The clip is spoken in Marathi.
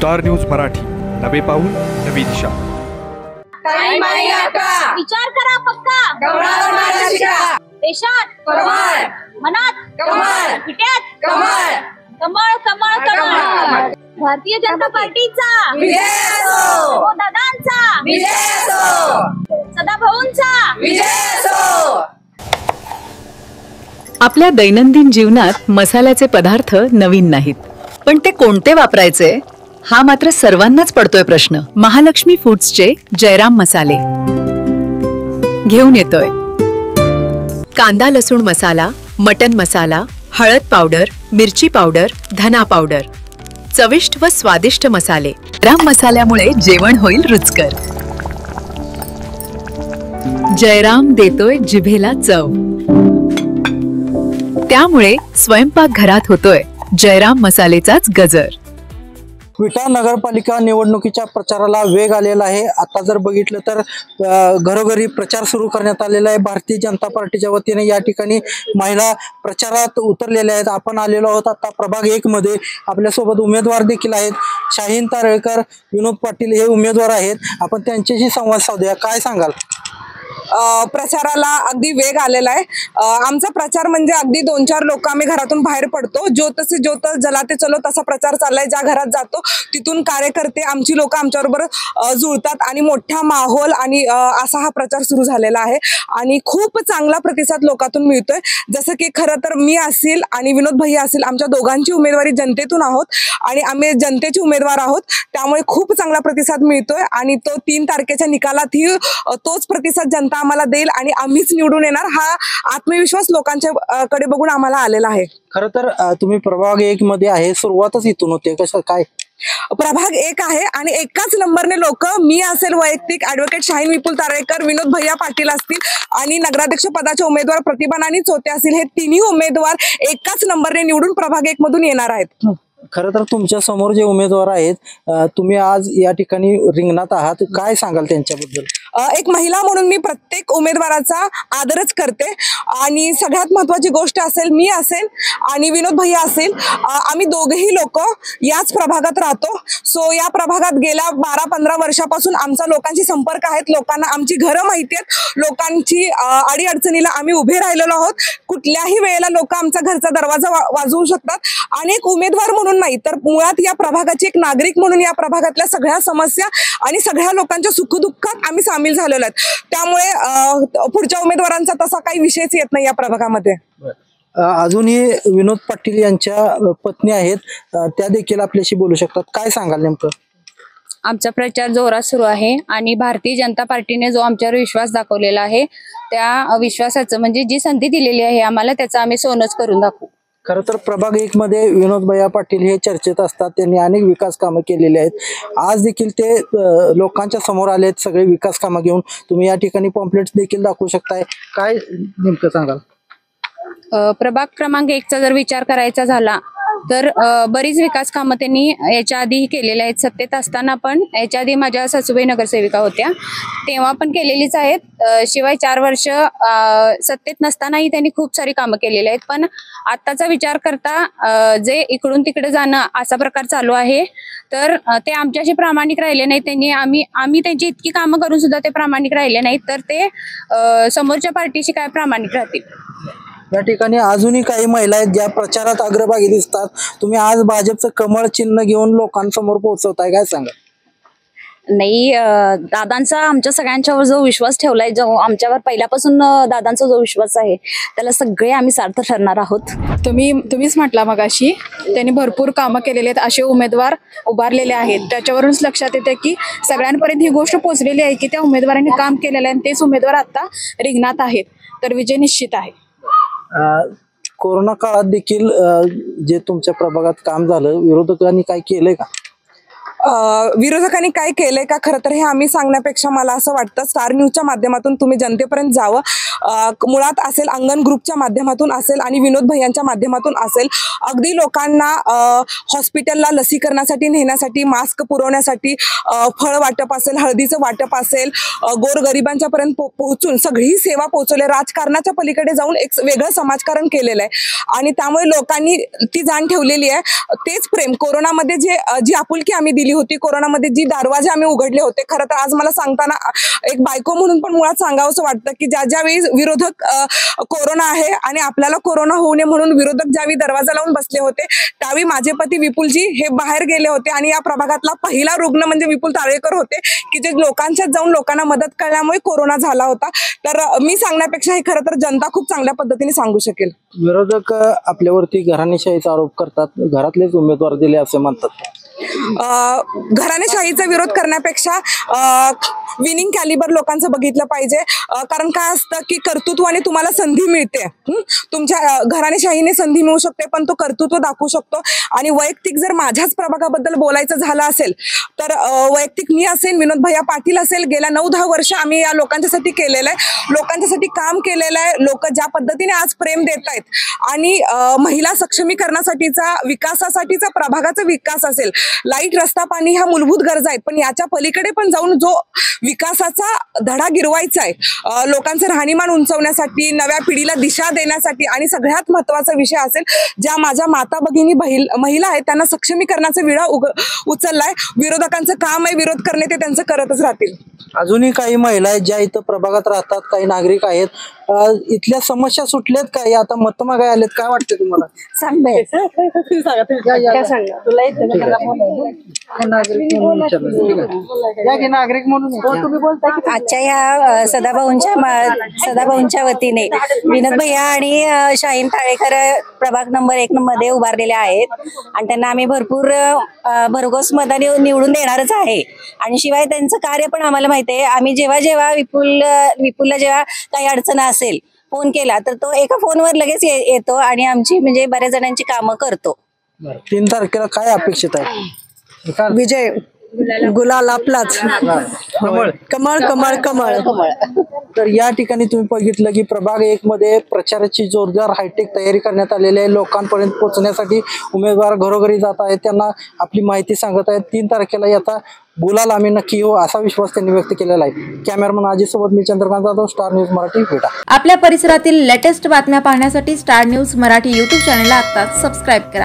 स्टार न्यूज मराठी, नवे पाऊल नवी दिशा। विचार करा पक्का, देशात कमळ, मनात कमळ, पिट्यात कमळ, कमळ कमळ कमळ। भारतीय जनता पार्टीचा विजय असो, दादांचा विजय असो, सदाभाऊंचा विजय असो। आपल्या दैनंदिन जीवनात मसाल्याचे पदार्थ नवीन नाहीत, पण ते कोणते वापरायचे हा मात्र सर्वांनाच पडतोय प्रश्न। महालक्ष्मी फूड्सचे जयराम मसाले घेऊन येतोय। कांदा लसूण मसाला, मटन मसाला, हळद पावडर, मिरची पावडर, धना पावडर, चविष्ट व स्वादिष्ट मसाले। जयराम मसाल्यामुळे जेवण होईल रुचकर। जयराम देतोय जिभेला चव, त्यामुळे स्वयंपाक घरात होतोय जयराम मसालेचाच गजर। विटा नगरपालिका निवडणुकीच्या प्रचाराला वेग आलेला आहे। आता जर बघितलं तर घरोघरी प्रचार सुरू करण्यात आलेला आहे। भारतीय जनता पार्टीच्या वतीने या ठिकाणी महिला प्रचारात उतरलेल्या आहेत। आपण आलेलो आहोत आता प्रभाग 1 मध्ये। आपल्यासोबत उमेदवार देखील आहेत। शाहीन तारळकर, विनोद पाटील हे उमेदवार आहेत। आपण त्यांच्याशी संवाद साधूया। काय सांगाल? प्रचाराला अगदी वेग आलेला आहे। आमचा प्रचार म्हणजे अगदी 2-4 लोक आम्ही घरातून बाहेर पडतो, ज्योत से ज्योत जलाते चलो तसा प्रचार चाललाय। ज्या घरात जातो तिथून कार्यकर्ते आमची लोक आमच्याबरोबर जुळतात आणि मोठा माहोल आणि असा हा प्रचार सुरू झालेला आहे आणि खूप चांगला प्रतिसाद लोकांतून मिळतोय। जसं की खरं तर मी असेल आणि विनोद भैया असेल, आमच्या दोघांची उमेदवारी जनतेतून आहोत आणि आम्ही जनतेचे उमेदवार आहोत, त्यामुळे खूप चांगला प्रतिसाद मिळतोय आणि तो 3 तारखेच्या निकालातही तोच प्रतिसाद जनता आम्हाला देईल आणि आम्हीच निवडून येणार हा आत्मविश्वास लोकांच्या कडे बघून आम्हाला आलेला आहे। खरं तर तुम्ही प्रभाग 1 मध्ये आहे, सुरुवातच इथून होते। कसं काय? प्रभाग 1 आहे आणि एकाच नंबरने लोक, मी असेल वैयक्तिक ॲडव्होकेट शाहीन विपुल तारळकर, विनोद भैया पाटील असतील आणि नगराध्यक्ष पदाचे उमेदवार प्रतिभा नानी चोते असतील, हे तिन्ही उमेदवार एकाच नंबरने निवडून प्रभाग 1 मधून येणार आहेत। खरं तर तुमच्या समोर जे उमेदवार आहेत, तुम्ही आज या ठिकाणी रिंगणात आहात, काय सांगाल त्यांच्याबद्दल? एक महिला म्हणून मी प्रत्येक उमेदवाराचा आदरच करते आणि सगळ्यात महत्त्वाची गोष्ट असेल, मी असेल आणि विनोद भैया असेल, आम्ही दोघेही लोक याच प्रभागात राहतो। सो या प्रभागात गेल्या 12-15 वर्षापासून आमचा लोकांशी संपर्क आहेत। लोकांना आमची घरं माहिती आहेत, लोकांची अडीअडचणीला आम्ही उभे राहिलेलो आहोत। कुठल्याही वेळेला लोक आमचा घरचा दरवाजा वाजवू शकतात आणि एक उमेदवार म्हणून नाही तर मुळात या प्रभागाची एक नागरिक म्हणून या प्रभागातल्या सगळ्या समस्या आणि सगळ्या लोकांच्या सुखदुःखात आम्ही सामील झालेलो आहेत। त्यामुळे पुढच्या उमेदवारांचा तसा काही विषयच येत नाही या प्रभागामध्ये। अजूनही विनोद पाटील यांच्या पत्नी आहेत, त्या देखील आपल्याशी बोलू शकतात। काय सांगाल नेमकं? आमचा प्रचार जोरात सुरू आहे आणि भारतीय जनता पार्टीने जो आमच्यावर विश्वास दाखवलेला आहे त्या विश्वासाचं म्हणजे जी संधी दिलेली आहे आम्हाला, त्याचं आम्ही सोनच करून दाखवू। खरं तर प्रभाग 1 मध्ये विनोद भैया पाटील हे चर्चेत असतात। त्यांनी अनेक विकास कामं केलेली आहेत। आज देखील ते लोकांच्या समोर आले आहेत सगळे विकास कामं घेऊन। तुम्ही या ठिकाणी पॉम्पलेट्स देखील दाखवू शकताय। काय नेमकं सांगाल? प्रभाग क्रमांक 1चा जर विचार करायचा झाला तर बरीच विकास कामं त्यांनी याच्या आधीही केलेल्या आहेत। सत्तेत असताना पण, याच्या आधी माझ्या सासूबाई नगरसेविका होत्या तेव्हा पण केलेलीच आहेत। शिवाय 4 वर्ष सत्तेत नसतानाही त्यांनी खूप सारी कामं केलेली आहेत। पण आत्ताचा विचार करता जे इकडून तिकडे जाणं असा प्रकार चालू आहे, तर ते आमच्याशी प्रामाणिक राहिले नाहीत। त्यांनी आम्ही त्यांची इतकी कामं करून सुद्धा ते प्रामाणिक राहिले नाहीत, तर ते समोरच्या पार्टीशी काय प्रामाणिक राहतील? या ठिकाणी अजूनही काही महिला आहेत ज्या प्रचारात अग्रभागी दिसतात। तुम्ही आज भाजपचं कमळ चिन्ह घेऊन लोकांसमोर पोहोचवताय, काय सांगा? नाही, दादांचा आमच्या सगळ्यांच्यावर जो विश्वास ठेवलाय, जो आमच्यावर पहिल्यापासून दादांचा जो विश्वास आहे त्याला सगळे आम्ही सार्थ ठरणार आहोत। तुम्हीच म्हटला मगाशी त्यांनी भरपूर कामं केलेले आहेत, असे उमेदवार उभारलेले आहेत। त्याच्यावरूनच लक्षात येते की सगळ्यांपर्यंत ही गोष्ट पोहोचलेली आहे की त्या उमेदवारांनी काम केलेलं आहे आणि तेच उमेदवार आता रिंगणात आहेत, तर विजय निश्चित आहे। कोरोना काळात देखील जे तुमच्या प्रभागात काम झालं, विरोधकांनी काय केलंय का? विरोधकांनी काय केलंय का खरं तर हे आम्ही सांगण्यापेक्षा मला असं वाटतं स्टार न्यूजच्या माध्यमातून तुम्ही जनतेपर्यंत जावं। मुळात असेल, अंगण ग्रुपच्या माध्यमातून असेल आणि विनोद भैयांच्या माध्यमातून असेल, अगदी लोकांना हॉस्पिटलला लसीकरणासाठी नेण्यासाठी, मास्क पुरवण्यासाठी, फळ वाटप असेल, हळदीचं वाटप असेल, गोरगरिबांच्या पर्यंत पोहोचून सगळी सेवा पोहोचवली। राजकारणाच्या पलीकडे जाऊन एक वेगळं समाजकारण केलेलं आहे आणि त्यामुळे लोकांनी ती जाण ठेवलेली आहे। तेच प्रेम कोरोनामध्ये जी आपुलकी आम्ही दिली केली होती, कोरोनामध्ये जी दरवाजे आम्ही उघडले होते. खरं तर आज मला सांगताना एक बायको म्हणून पण मुळात सांगावंसं वाटतं की ज्यावेळी विरोधक कोरोना आहे आणि आपल्याला कोरोना होऊ नये म्हणून विरोधक ज्यावेळी दरवाजा लावून बसले होते, त्यावेळी माझे पती विपुलजी हे बाहेर गेले होते आणि या प्रभागातला पहिला रुग्ण म्हणजे विपुल ताळेकर होते की जे लोकांच्यात जाऊन लोकांना मदत करण्यामुळे कोरोना झाला होता. तर मी सांगण्यापेक्षा हे खरं तर जनता खूप चांगल्या पद्धतीने सांगू शकेल. विरोधक आपल्यावरती घराणेशाहीचा आरोप करतात, घरातलेच उमेदवार दिले असे म्हणतात. घराणेशाहीचा विरोध करण्यापेक्षा विनिंग कॅलिबर लोकांचं बघितलं पाहिजे. कारण काय असतं की कर्तृत्वाने तुम्हाला संधी मिळते, तुमच्या घराणेशाहीने संधी मिळू शकते, पण तो कर्तृत्व दाखवू शकतो. आणि वैयक्तिक जर माझ्याच प्रभागाबद्दल बोलायचं झालं असेल तर वैयक्तिक मी असेल, विनोद भैया पाटील असेल, गेल्या 9-10 वर्ष आम्ही या लोकांच्यासाठी केलेलं आहे, लोकांच्यासाठी काम केलेलं आहे. लोक ज्या पद्धतीने आज प्रेम देत आहेत आणि महिला सक्षमीकरणासाठीचा, विकासासाठीचा प्रभागाचा विकास असेल, लाईट, रस्ता, पाणी ह्या मूलभूत गरजा आहेत, पण याच्या पलीकडे पण जाऊन जो विकासाचा धडा गिरवायचा आहे, लोकांचं राहणीमान उंचवण्यासाठी, नव्या पिढीला दिशा देण्यासाठी, आणि सगळ्यात महत्त्वाचा विषय असेल ज्या माझ्या माता भगिनी महिला आहेत त्यांना सक्षमीकरणाचा विळा उचललाय. विरोधकांचं काम आहे विरोध करणे, ते त्यांचं करतच राहतील. अजूनही काही महिला आहेत ज्या इथं प्रभागात राहतात, काही नागरिक आहेत, इथल्या समस्या सुटल्यात काय? आता मत मागाय आलेत, काय वाटतं तुम्हाला? नागरिक म्हणून आजच्या या सदाभाऊंच्या वतीने विनोद भैया आणि शाहीन ताळेकर प्रभाग नंबर 1 मध्ये उभारलेले आहेत आणि त्यांना आम्ही भरपूर भरघोस मताने निवडून देणारच आहे. आणि शिवाय त्यांचं कार्य पण आम्हाला माहिती आहे. आम्ही जेव्हा विपुलला जेव्हा काही अडचण असेल फोन केला तर तो एका फोनवर लगेच येतो आणि आमची म्हणजे बऱ्याच जणांची कामं करतो. 3 तारखेला काय अपेक्षित आहे? विजय गुलाल आपलाच. कमळ कमळ कमळ कमळ कमळ. तर या ठिकाणी तुम्ही बघितलं की प्रभाग 1 मध्ये प्रचाराची जोरदार हायटेक तयारी करण्यात आलेली आहे. लोकांपर्यंत पोहोचण्यासाठी उमेदवार घरोघरी जात आहेत, त्यांना आपली माहिती सांगत आहेत. 3 तारखेला याचा गुलाल आम्ही नक्की येऊ असा विश्वास त्यांनी व्यक्त केलेला आहे. कॅमेरामन अजित सोबत मी चंद्रकांत जाधव, स्टार न्यूज मराठी, भेटा. आपल्या परिसरातील लेटेस्ट बातम्या पाहण्यासाठी स्टार न्यूज मराठी YouTube चॅनलला आत्ताच सबस्क्राईब करा.